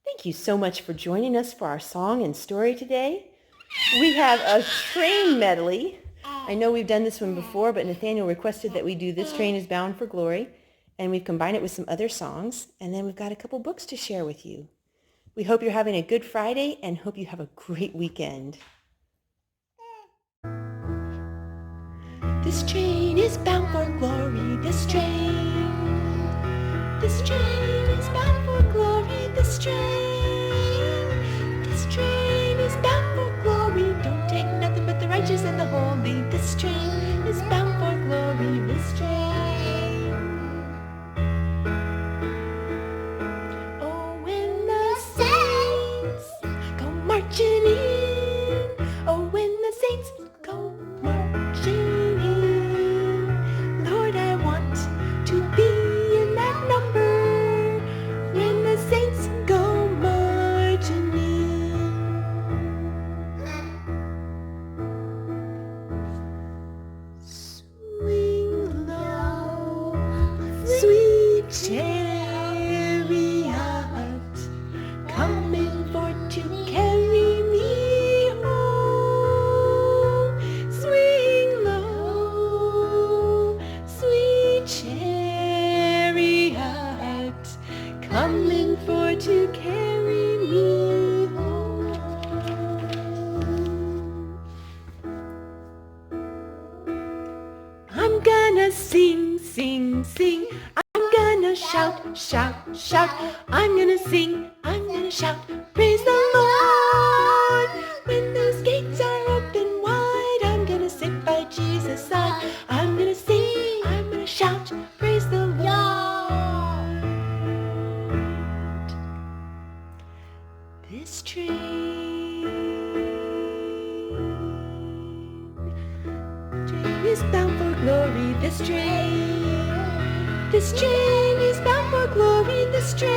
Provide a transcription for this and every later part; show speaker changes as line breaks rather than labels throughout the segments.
Thank you so much for joining us for our song and story today. We have a train medley. I know we've done this one before, but Nathaniel requested that we do This Train is Bound for Glory, and we've combined it with some other songs, and then we've got a couple books to share with you. We hope you're having a good Friday and hope you have a great weekend. This train is bound for glory, this train is bound for glory, this train is bound for glory. Don't take nothing but the righteous and the holy. This train is bound for glory, this train. Oh, when the saints go marching in, oh, when the saints go marching in, Lord, I want to be in that number when the saints go marching in. Swing low, sweet chariot, coming for to carry me home. Swing low, sweet chariot, coming for to carry me home. I'm gonna sing, sing, sing. I'm gonna shout, shout, shout. I'm gonna sing, I'm gonna shout. Praise the Lord. When those gates are open wide, I'm gonna sit by Jesus' side. I'm gonna sing, I'm gonna shout. Praise the Lord. This train is bound for glory, this train is bound for glory, this train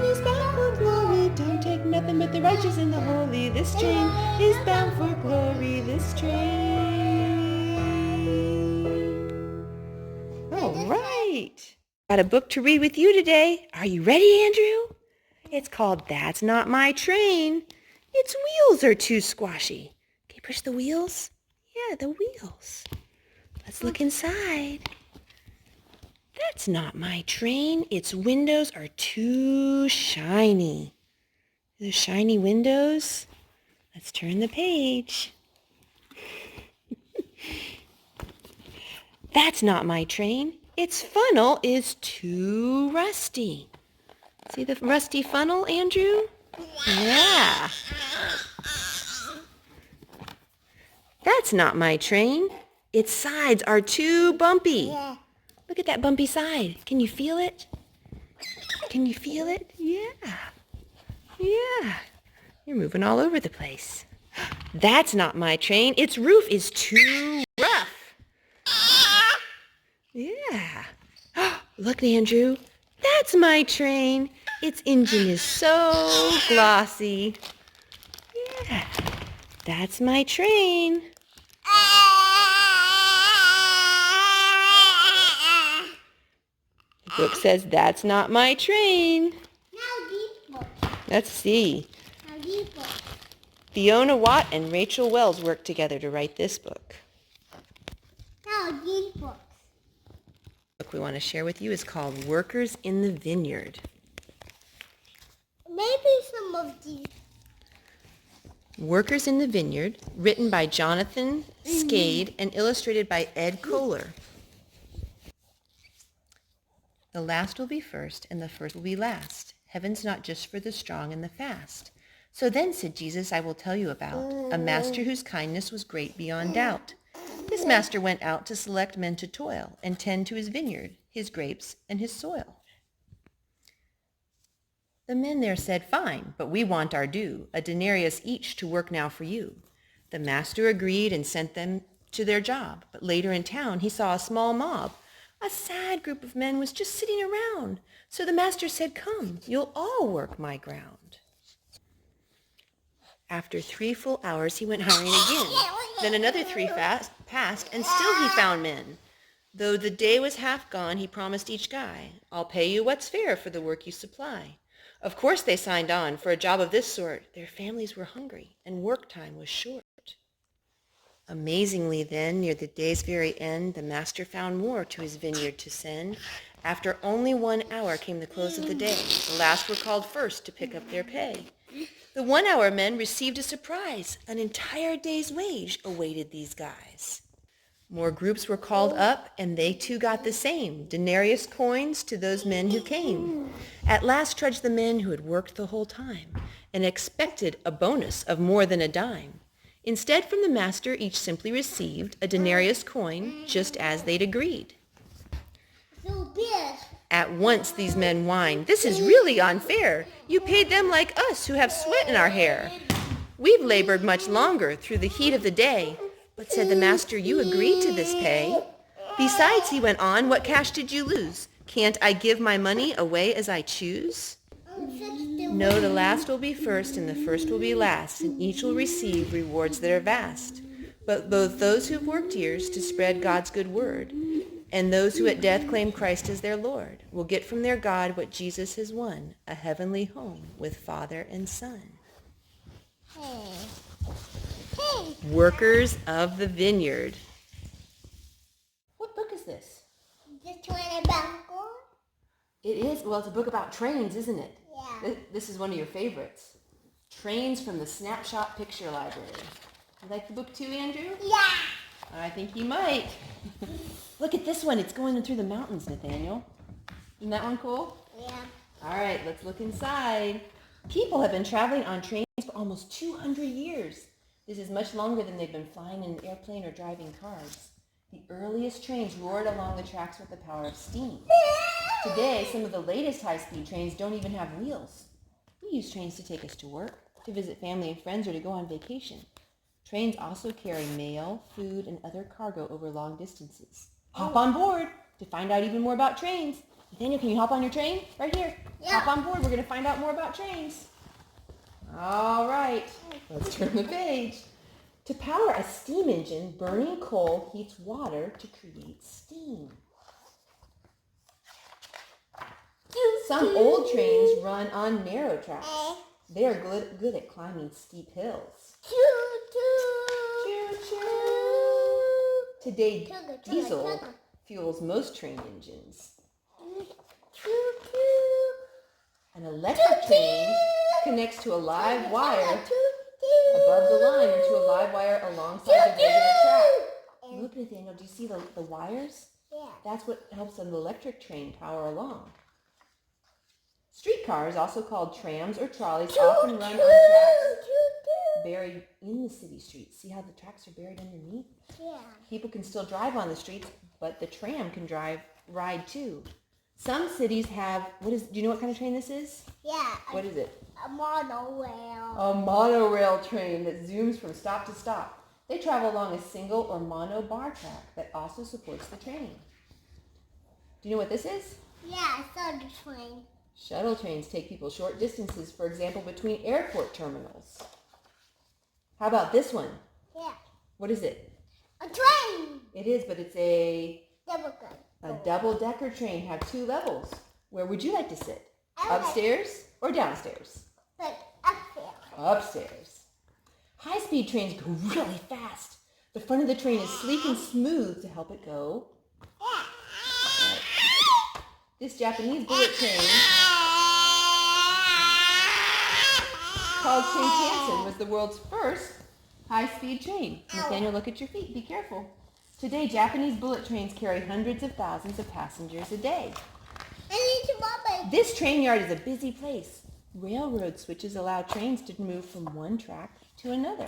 is bound for glory. Don't take nothing but the righteous and the holy. This train is bound for glory, this train. All right. Got a book to read with you today. Are you ready, Andrew? It's called That's Not My Train. Its wheels are too squashy. Can you push the wheels? Yeah, the wheels. Let's look inside. That's not my train. Its windows are too shiny. The shiny windows. Let's turn the page. That's not my train. Its funnel is too rusty. See the rusty funnel, Andrew? Yeah. That's not my train. Its sides are too bumpy. Look at that bumpy side. Can you feel it? Can you feel it? Yeah. Yeah. You're moving all over the place. That's not my train. Its roof is too rough. Yeah. Look, Andrew. That's my train. Its engine is so glossy. Yeah. That's my train. The book says, that's not my train. Let's see. Fiona Watt and Rachel Wells worked together to write this book. The book we want to share with you is called Workers in the Vineyard.
Maybe some of these.
Workers in the Vineyard, written by Jonathan Skade and illustrated by Ed Kohler. The last will be first, and the first will be last. Heaven's not just for the strong and the fast. So then, said Jesus, I will tell you about a master whose kindness was great beyond doubt. This master went out to select men to toil and tend to his vineyard, his grapes, and his soil. The men there said, fine, but we want our due, a denarius each to work now for you. The master agreed and sent them to their job. But later in town, he saw a small mob. A sad group of men was just sitting around. So the master said, come, you'll all work my ground. After 3 full hours, he went hiring again. Then another 3 passed, and still he found men. Though the day was half gone, he promised each guy, "I'll pay you what's fair for the work you supply." Of course they signed on. For a job of this sort, their families were hungry and work time was short. Amazingly then, near the day's very end, the master found more to his vineyard to send. After only 1 hour came the close of the day. The last were called first to pick up their pay. The 1 hour men received a surprise. An entire day's wage awaited these guys. More groups were called up, and they too got the same, denarius coins to those men who came. At last trudged the men who had worked the whole time, and expected a bonus of more than a dime. Instead, from the master, each simply received a denarius coin, just as they'd agreed. At once these men whined, "This is really unfair. You paid them like us who have sweat in our hair. We've labored much longer through the heat of the day." But said the master, "You agreed to this pay. Besides," he went on, "what cash did you lose? Can't I give my money away as I choose?" No, the last will be first and the first will be last, and each will receive rewards that are vast. But both those who've worked years to spread God's good word and those who at death claim Christ as their Lord will get from their God what Jesus has won, a heavenly home with Father and Son. Workers of the Vineyard. What book is this?
This one about gold?
It is. Well, it's a book about trains, isn't it?
Yeah.
This is one of your favorites. Trains from the Snapshot Picture Library. You like the book too, Andrew?
Yeah.
I think you might. Look at this one. It's going through the mountains, Nathaniel. Isn't that one cool?
Yeah.
All right, let's look inside. People have been traveling on trains for almost 200 years. This is much longer than they've been flying in an airplane or driving cars. The earliest trains roared along the tracks with the power of steam. Today, some of the latest high-speed trains don't even have wheels. We use trains to take us to work, to visit family and friends, or to go on vacation. Trains also carry mail, food, and other cargo over long distances. Hop on board to find out even more about trains. Nathaniel, can you hop on your train? Right here.
Yeah.
Hop on board. We're going to find out more about trains. All right. Let's turn the page. To power a steam engine, burning coal heats water to create steam. Some old trains run on narrow tracks. They are good at climbing steep hills. Today, diesel fuels most train engines. An electric train connects to a live wire above the line or to a live wire alongside the regular track. Look, Nathaniel, do you see the wires?
Yeah.
That's what helps an electric train power along. Streetcars, also called trams or trolleys, often run on tracks buried in the city streets. See how the tracks are buried underneath?
Yeah.
People can still drive on the streets, but the tram can ride too. Some cities have, do you know what kind of train this is?
Yeah.
What is it?
A monorail.
A monorail train that zooms from stop to stop. They travel along a single or mono bar track that also supports the train. Do you know what this is?
Yeah, I saw the train.
Shuttle trains take people short distances, for example, between airport terminals. How about this one?
Yeah.
What is it?
A train.
It is, but it's a
Double-decker.
double-decker train. Have 2 levels. Where would you like to sit?
I like-
Upstairs or downstairs?
But up there.
Upstairs. High-speed trains go really fast. The front of the train is sleek and smooth to help it go. This Japanese bullet train, called Shinkansen, was the world's first high-speed train. Nathaniel, look at your feet. Be careful. Today, Japanese bullet trains carry hundreds of thousands of passengers a day.
I need to bubble.
This train yard is a busy place. Railroad switches allow trains to move from one track to another.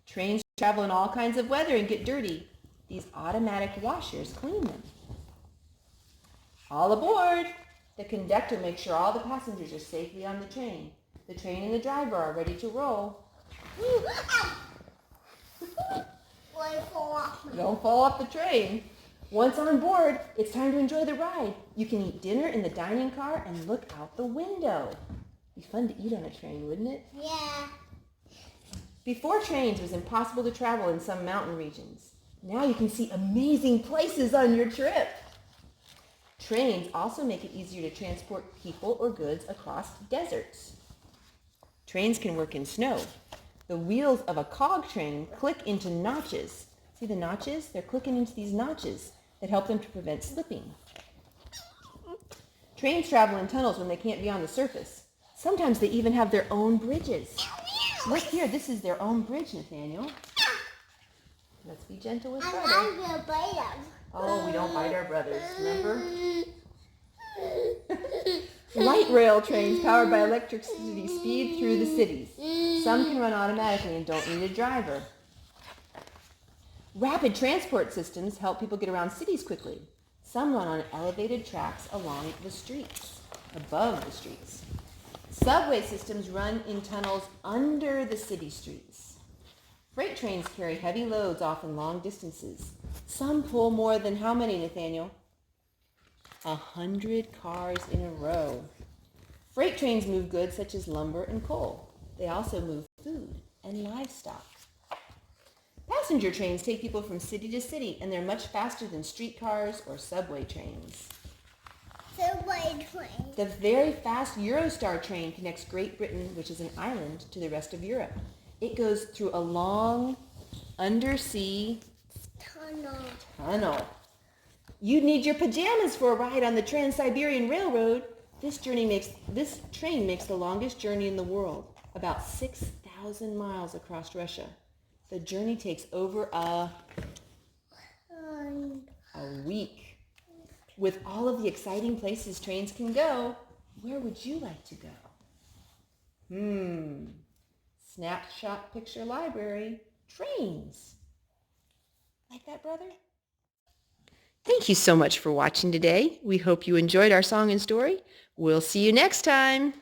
Trains travel in all kinds of weather and get dirty. These automatic washers clean them. All aboard! The conductor makes sure all the passengers are safely on the train. The train and the driver are ready to roll. Don't fall off the train. Once on board, it's time to enjoy the ride. You can eat dinner in the dining car and look out the window. Be fun to eat on a train, wouldn't it?
Yeah.
Before trains, it was impossible to travel in some mountain regions. Now you can see amazing places on your trip. Trains also make it easier to transport people or goods across deserts. Trains can work in snow. The wheels of a cog train click into notches. See the notches? They're clicking into these notches that help them to prevent slipping. Trains travel in tunnels when they can't be on the surface. Sometimes they even have their own bridges. Look here, this is their own bridge, Nathaniel. Let's be gentle with brother.
I'm gonna bite them.
Oh, we don't bite our brothers, remember? Light rail trains powered by electricity speed through the cities. Some can run automatically and don't need a driver. Rapid transport systems help people get around cities quickly. Some run on elevated tracks along the streets, above the streets. Subway systems run in tunnels under the city streets. Freight trains carry heavy loads, often long distances. Some pull more than how many, Nathaniel? 100 cars in a row. Freight trains move goods such as lumber and coal. They also move food and livestock. Passenger trains take people from city to city, and they're much faster than streetcars or subway trains.
Subway train.
The very fast Eurostar train connects Great Britain, which is an island, to the rest of Europe. It goes through a long undersea tunnel. You'd need your pajamas for a ride on the Trans-Siberian Railroad. This train makes the longest journey in the world, about 6,000 miles across Russia. The journey takes over a week. With all of the exciting places trains can go, where would you like to go? Snapshot picture library, trains. Like that, brother? Thank you so much for watching today. We hope you enjoyed our song and story. We'll see you next time.